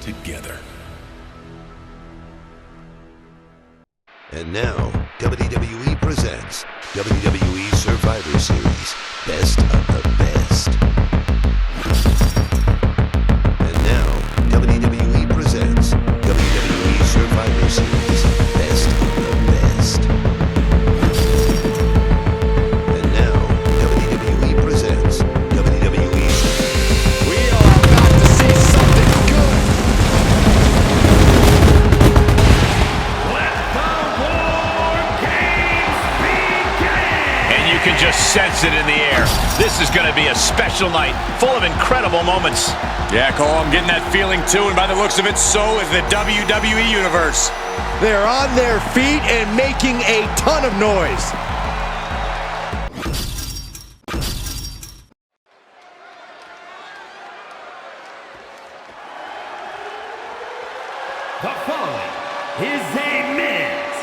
together. And now, WWE presents WWE Survivor Series Best of the Best. And now, WWE presents WWE Survivor Series Best of the Best. And now, WWE presents WWE. We are about to see something good. Let the War Games begin! And you can just sense it in the air. This is going to be a special night, full of incredible moments. Yeah, Cole, I'm getting that feeling too, and by the looks of it, so is the WWE Universe. They're on their feet and making a ton of noise. The following is a men's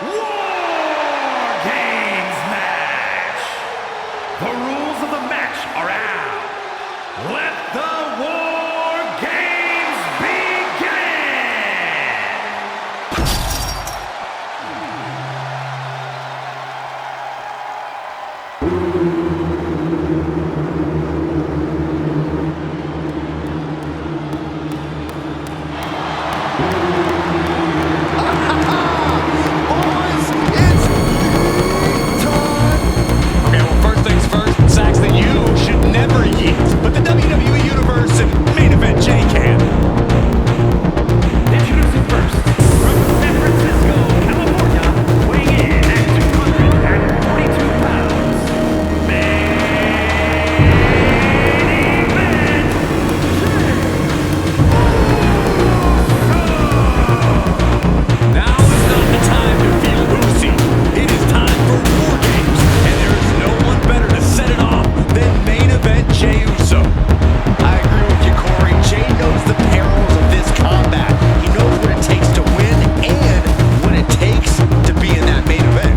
War Games match. The rules of the match are out. Let the War Games begin! Okay, well, first things first, Saxton, you should never yeet, but the WWE Universe and main event Jay can. Introducing first, from San Francisco, California, weighing in at 242 pounds, main event, Now is not the time to feel loosey. It is time for War Games, and there is no one better to set it off than main event Jey Uso. I agree with you, Corey. Jey knows the perils of this combat. He knows what it takes to win and what it takes to be in that main event.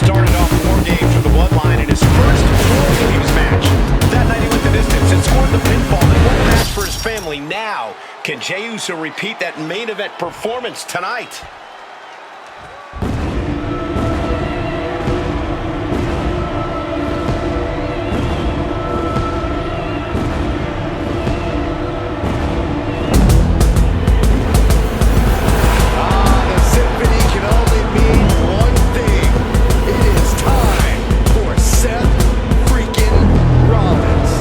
Started off War Games with the Bloodline in his first War Games match. That night he went the distance and scored the pinfall and won the match for his family. Now, can Jey Uso repeat that main event performance tonight? The symphony can only mean one thing. It is time for Seth freaking Rollins.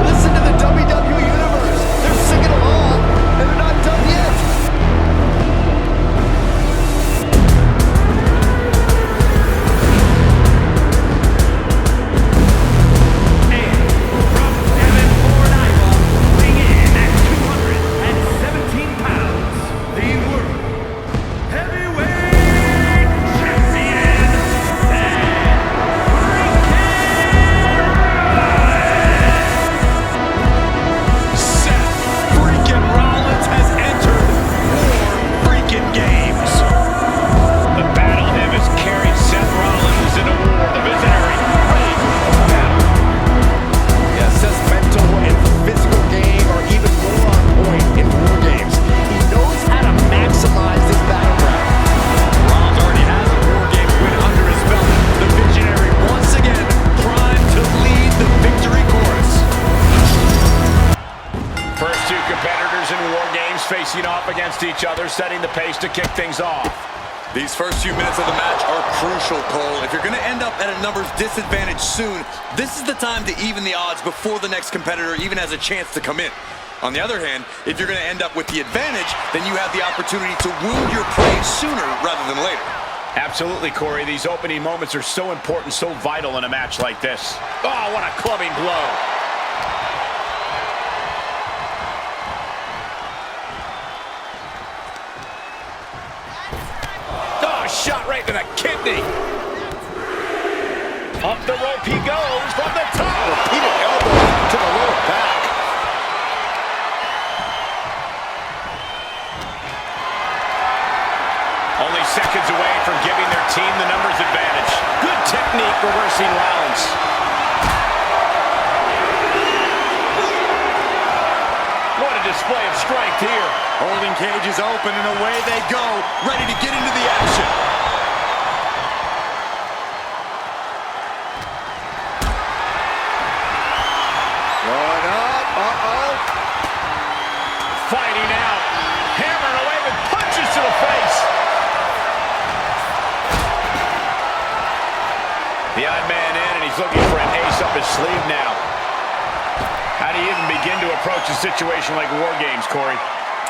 Listen to the WWE Universe. They're singing along, and they're not done yet. and from Davenport, Iowa, weighing in at 217 pounds, the World Heavyweight Champion, Seth freaking Rollins has entered War freaking Games. The battle hymn has carried Seth Rollins into war, the visionary, ready for the battle. Yeah, Seth's mental and physical game are even more on point in War Games. He knows how to maximize this battleground. Rollins already has a War Games win under his belt. The visionary once again primed to lead the victory chorus. First two competitors in War Games facing off against each other, setting the pace to kick things off. These first few minutes of the match are crucial, Cole. If you're going to end up at a numbers disadvantage soon, this is the time to even the odds before the next competitor even has a chance to come in. On the other hand, if you're going to end up with the advantage, then you have the opportunity to wound your prey sooner rather than later. Absolutely, Corey. These opening moments are so important, so vital in a match like this. Oh, what a clubbing blow. Oh, shot right to the kidney. Up the rope he goes from the top. Repeated elbow to the lower back. Only seconds away from giving their team the numbers advantage. Good technique reversing Rollins. What a display of strength here. Holding cage is open and away they go, ready to get into the action. Going up, fighting out, hammering away with punches to the face. The odd man in, and he's looking for an ace up his sleeve now. How do you even begin to approach a situation like War Games, Corey?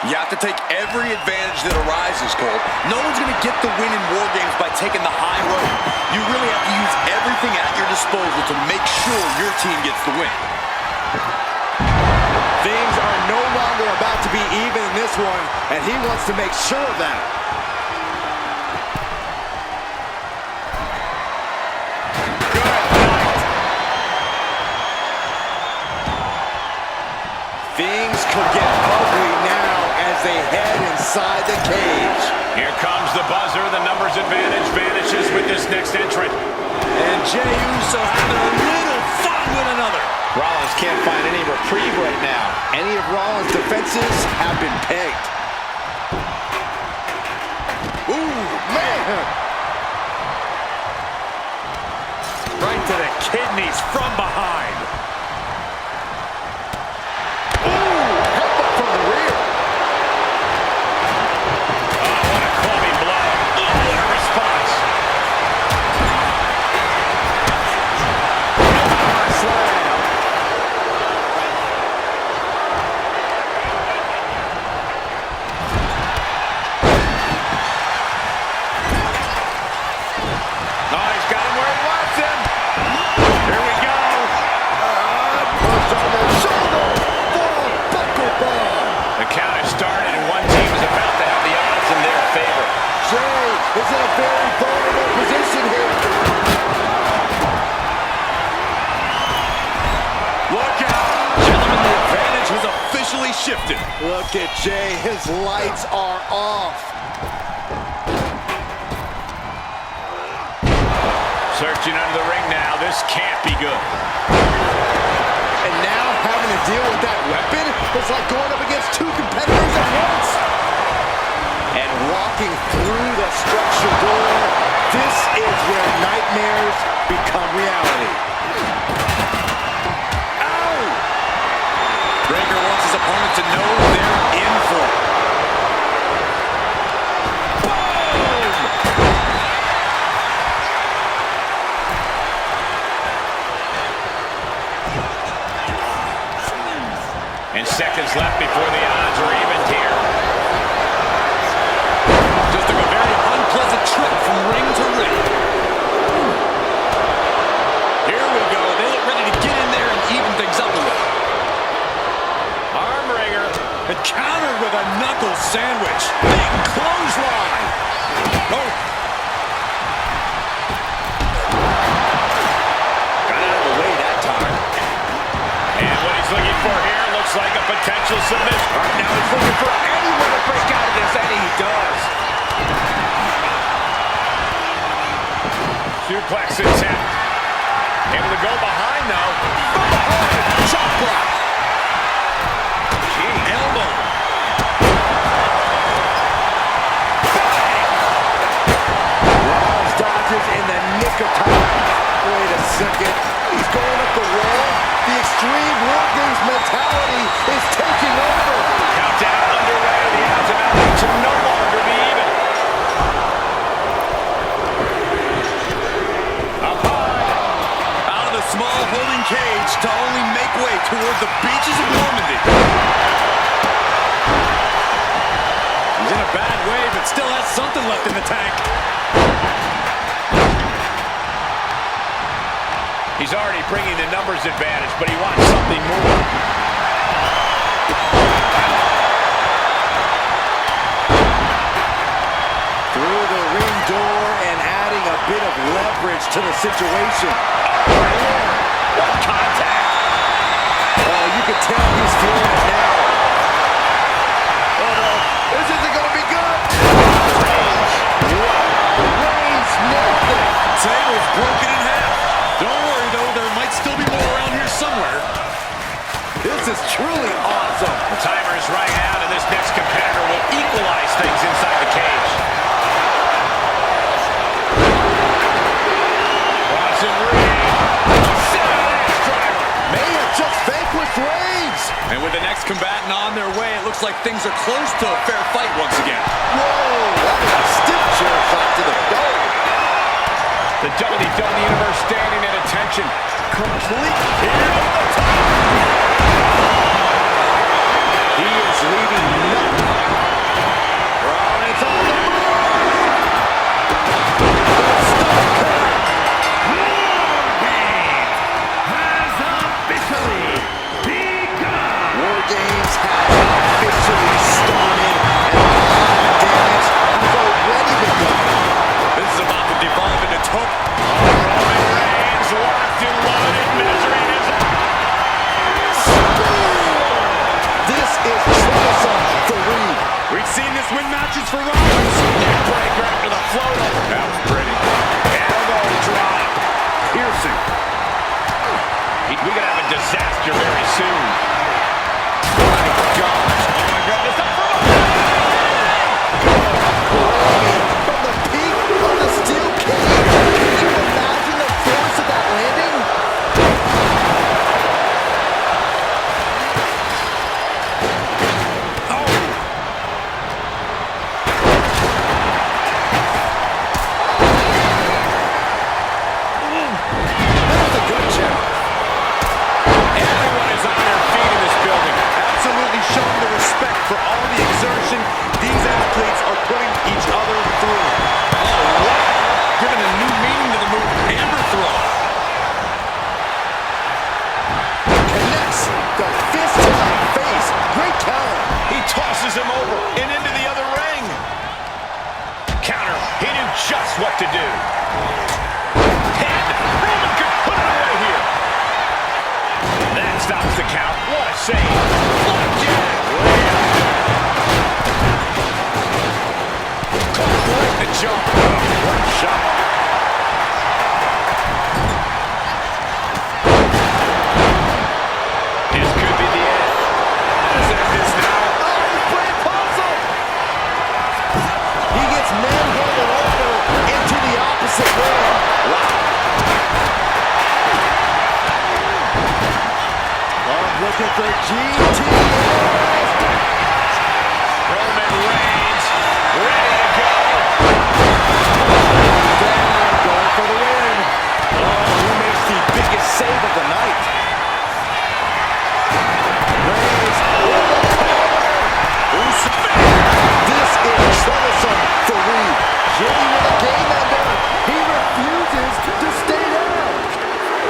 You have to take every advantage that arises, Cole. No one's going to get the win in War Games by taking the high road. You really have to use everything at your disposal to make sure your team gets the win. Things are no longer about to be even in this one, and he wants to make sure of that. Things could get ugly now as they head inside the cage. Here comes the buzzer. The numbers advantage vanishes with this next entrant. And Jey Uso having a little fun with another. Rollins can't find any reprieve right now. Any of Rollins' defenses have been pegged. Ooh, man! Right to the kidneys from behind. Shifted. Look at Jey, his lights are off. Searching under the ring now, this can't be good. And now having to deal with that weapon is like going up against two competitors at once. And walking through the structure door, this is where nightmares become reality. Breaker wants his opponent to know they're in for it. Boom! And seconds left before the odds are evened here. Just took a very unpleasant trip from ring to ring. Here we go. They look ready to get in there and even things up a little. And countered with a knuckle sandwich. Big clothesline. Oh. Got out of the way that time. And what he's looking for here looks like a potential submission. Right now he's looking for anyone to break out of this, and he does. Suplex attempt. Able to go behind though. From behind, chop block. Elbow. Rollins dodges in the nick of time. Wait a second. He's going up the wall. The Extreme War Games mentality is taking over. Countdown underway. The odds of out to no longer be even. Up high. Out of the small holding cage to only make way toward the beaches of Normandy. He's in a bad way, but still has something left in the tank. He's already bringing the numbers advantage, but he wants something more. Through the ring door and adding a bit of leverage to the situation. What contact? Oh, you can tell he's feeling it now. This isn't going to be good. Reigns nailed it. Table's broken in half. Don't worry, though. There might still be more around here somewhere. This is truly awesome. The timer is running out, and this next competitor will equalize things inside the cage. Watson may have just vanquished Reigns. And with the next combatant on their way, it looks like things are close to a fair fight once again. Whoa, that was a stiff chair shot to the dome. The WWE Universe standing at attention. Complete here over the top. He is leaving nothing. Rollins on the move. Has officially begun. War Games has officially started, and the damage has already been done. This is about to devolve into total. Roman Reigns locked and loaded, measuring his This is troublesome for Reed. We've seen this win matches for Rollins. Neckbreaker after the floater. That was pretty. Elbow drop. Piercing. We could have a disaster very soon. My gosh. Oh my goodness. From the peak of the steel cage. Can you imagine the force of that landing? That was a good check. Everyone is on their feet in this building. Absolutely showing the respect for all the exertion these athletes are putting each other through. Oh, wow. Giving a new meaning to the move hammer throw. Connects the fist to the face. Great counter. He tosses him over and into the other ring. Counter. He knew just what to do. Head. Roman could put it away here. That stops the count. What a save. Blackjack. Right in the jaw. What a shot. This could be the end. Is that this now? Oh, he's playing puzzle. He gets manhandled over into the opposite ring. Wow. Oh, look at the GT. Roman Reigns ready to go. Down, going for the win. Oh, who makes the biggest save of the night? Reigns. This is troublesome for Reed. Jimmy with a game ender. He refuses to stay down.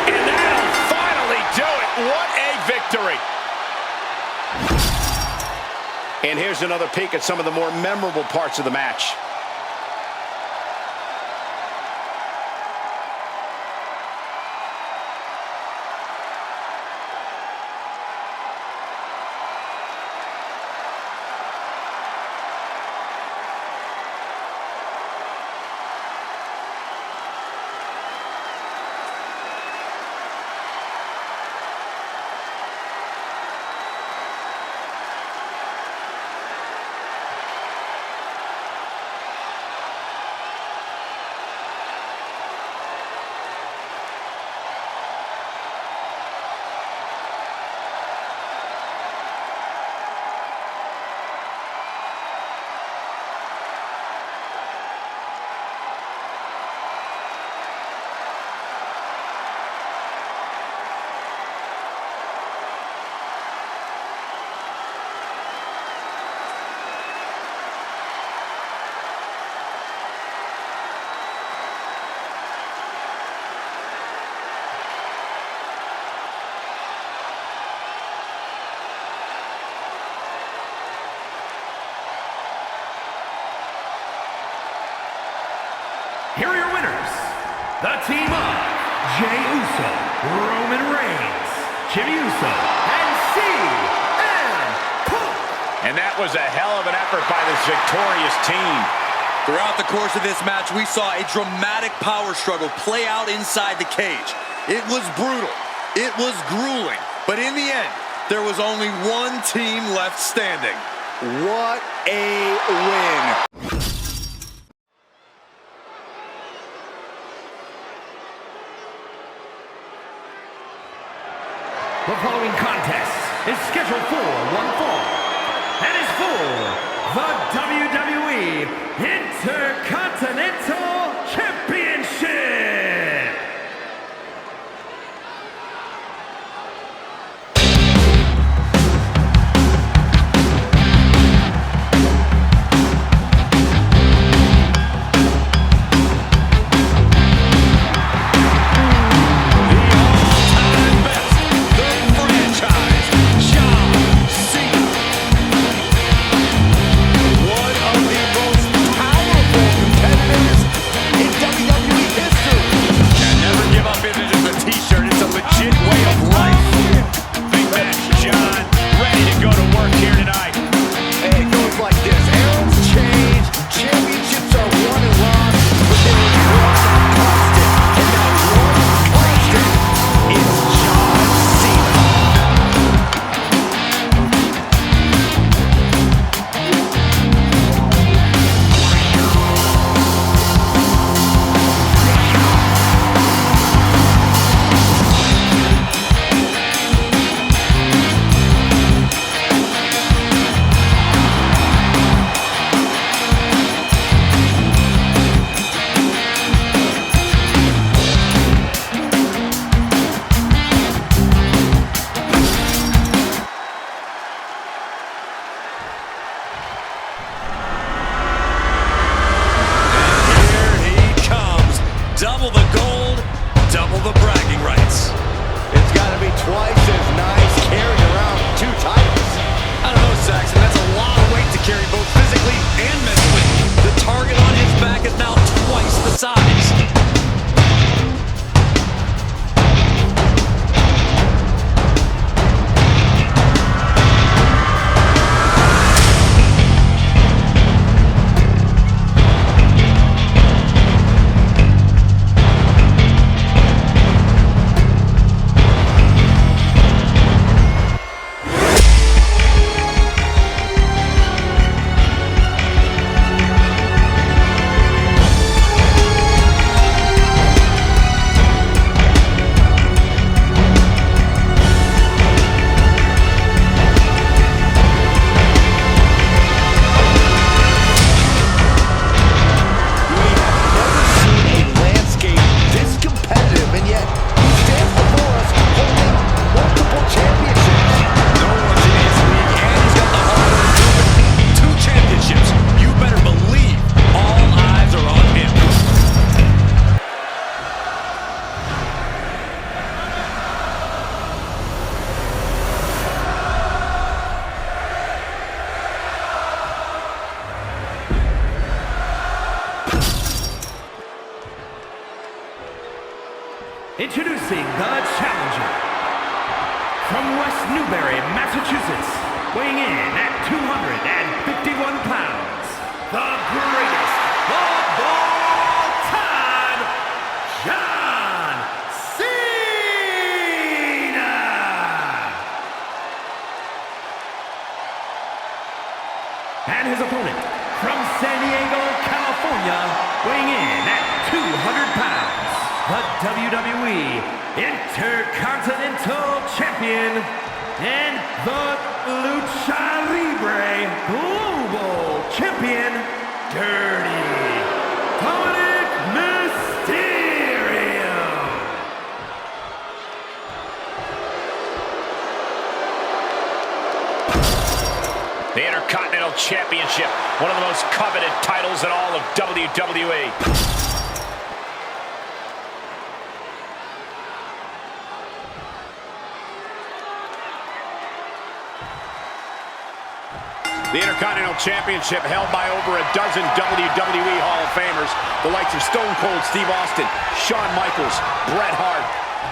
And that'll finally do it. What a victory. And here's another peek at some of the more memorable parts of the match. Here are your winners, the team of Jey Uso, Roman Reigns, Jimmy Uso, and CM Punk. And that was a hell of an effort by this victorious team. Throughout the course of this match, we saw a dramatic power struggle play out inside the cage. It was brutal. It was grueling. But in the end, there was only one team left standing. What a win. The following contest is scheduled for one fall and is for the WWE Intercontinental Championship. Double the gold, double the bragging rights. It's got to be twice as nice carrying around two titles. I don't know, Saxon, that's a lot of weight to carry both physically and mentally. The target on his back is now twice the size. Introducing the challenger from West Newbury, Massachusetts, weighing in at 251 pounds, the greatest of all time, John Cena! And his opponent from San Diego, California, weighing in at 200 pounds, the WWE Intercontinental Champion and the Lucha Libre Global Champion, Dirty Mysterio. The Intercontinental Championship, one of the most coveted titles in all of WWE. The Intercontinental Championship held by over a dozen WWE Hall of Famers. The likes of Stone Cold Steve Austin, Shawn Michaels, Bret Hart.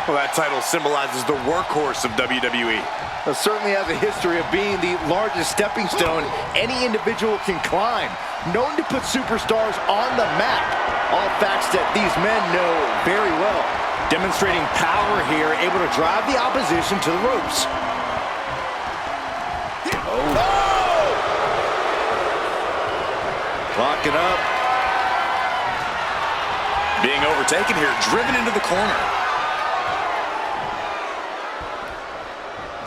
Well, that title symbolizes the workhorse of WWE. It certainly has a history of being the largest stepping stone any individual can climb. Known to put superstars on the map. All facts that these men know very well. Demonstrating power here, able to drive the opposition to the ropes. Oh! Clock it up. Being overtaken here, driven into the corner.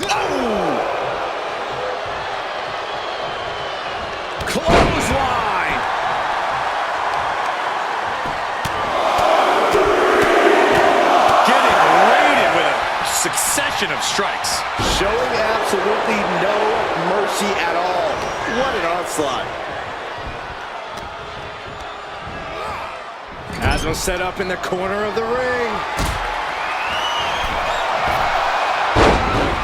Oh! Clothesline! Getting raided with a succession of strikes. Showing absolutely no mercy at all. What an onslaught. Has him set up in the corner of the ring.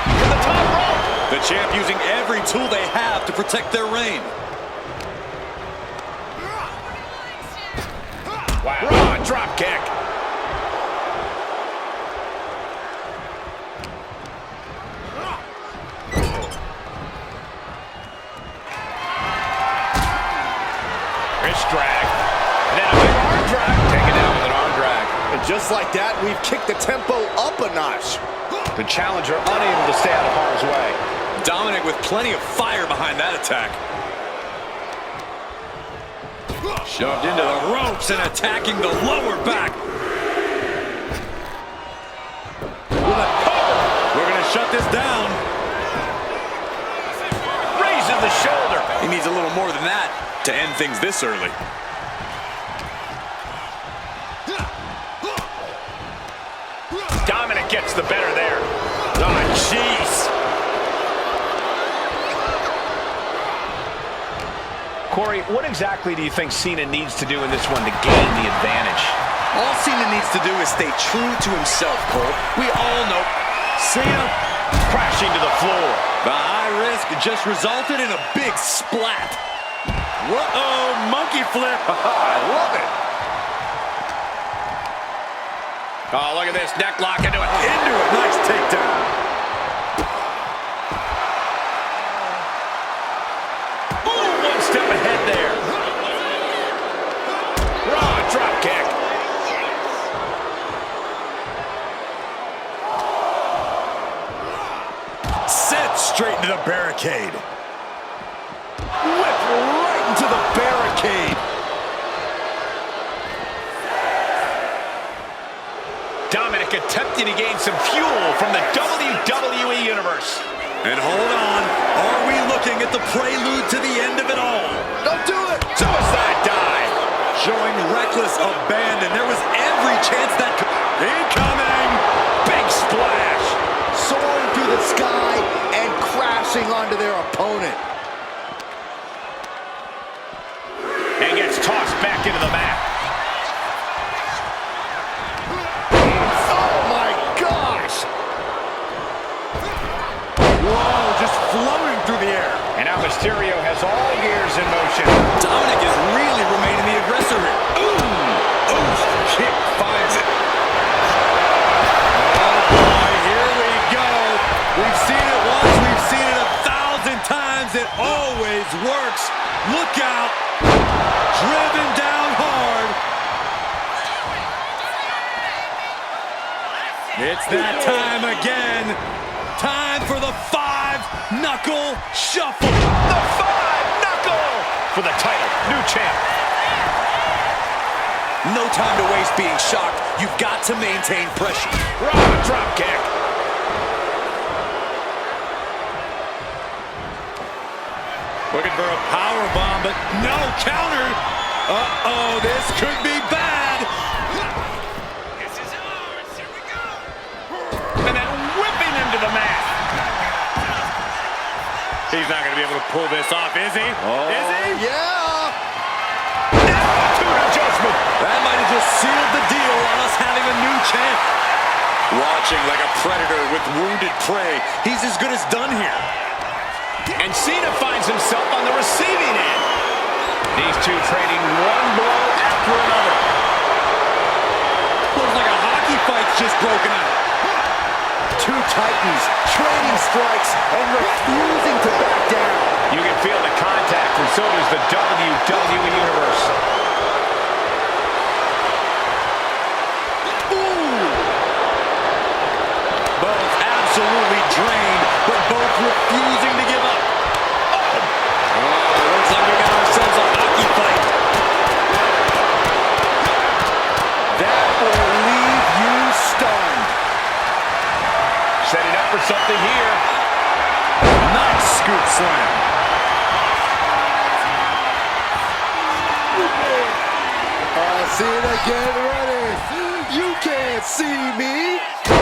To the top rope. The champ using every tool they have to protect their reign. Wow. Raw drop kick. Wrist drag. And then a big arm drag. Take it down with an arm drag. And just like that, we've kicked the tempo up a notch. The challenger unable to stay out of harm's way. Dominic with plenty of fire behind that attack. Shoved into the ropes and attacking the lower back. With a cover. We're going to shut this down. Raising the shoulder. He needs a little more than that to end things this early. Dominic gets the better there. Oh, jeez. Corey, what exactly do you think Cena needs to do in this one to gain the advantage? All Cena needs to do is stay true to himself, Cole. We all know Cena Crashing to the floor. the high risk just resulted in a big splat. Whoa, monkey flip. I love it. Oh, look at this. Neck lock into it. Into it. Nice takedown. Ooh, one step ahead there. Raw drop kick. Set straight into the barricade. Whip right into the barricade. Dominic attempting to gain some fuel from the WWE Universe. And hold on, are we looking at the prelude to the end of it all? Don't do it. Suicide dive. Showing reckless abandon. There was every chance that could... Incoming! Big splash. Soaring through the sky and crashing onto their opponent. And gets tossed back into the mat. Oh my gosh! Whoa, just floating through the air. And now Mysterio has all gears in motion. Dominic is really remaining the aggressor here. Ooh! Ooh! Kick finds it. Oh boy, here we go. We've seen it once, we've seen it 1,000 times. It always works. Look out. Driven down hard. It's that time again. Time for the 5-knuckle shuffle. The 5-knuckle for the title. New champ. No time to waste being shocked. You've got to maintain pressure. Raw drop kick. Looking for a power bomb, but no counter. Uh-oh, this could be bad. This is ours. Here we go. And then whipping him to the mat. He's not going to be able to pull this off, is he? Is he? Yeah! Attitude adjustment. That might have just sealed the deal on us having a new champ. Watching like a predator with wounded prey. He's as good as done here. And Cena finds himself on the receiving end. These two trading one blow after another. Looks like a hockey fight's just broken out. Two titans trading strikes and refusing to back down. You can feel the contact, and so does the WWE Universe. Ooh! Both absolutely drained, but both refusing to give up. for something here. Nice scoop slam. Cena, get ready. You can't see me. 5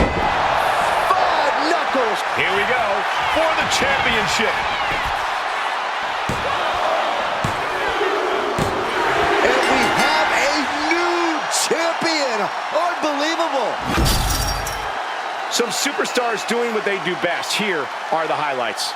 knuckles. Here we go for the championship. And we have a new champion. Unbelievable. Some superstars doing what they do best. Here are the highlights.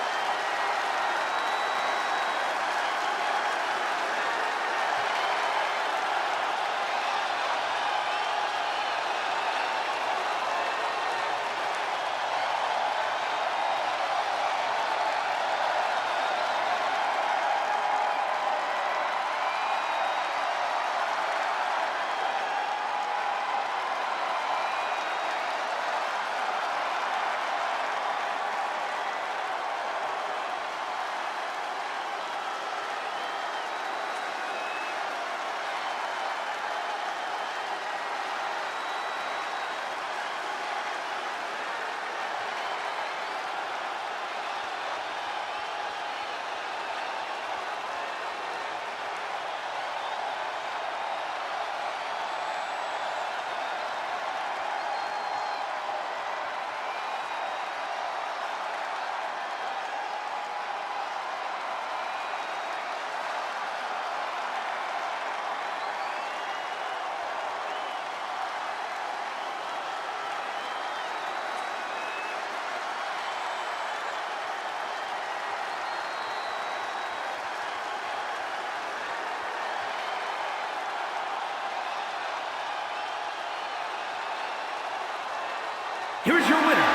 Here's your winner,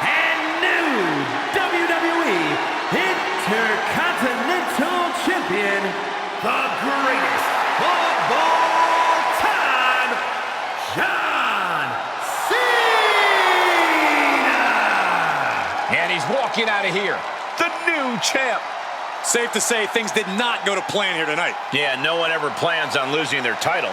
and new WWE Intercontinental Champion, the greatest of all time, John Cena! And he's walking out of here, the new champ. Safe to say things did not go to plan here tonight. Yeah, no one ever plans on losing their title.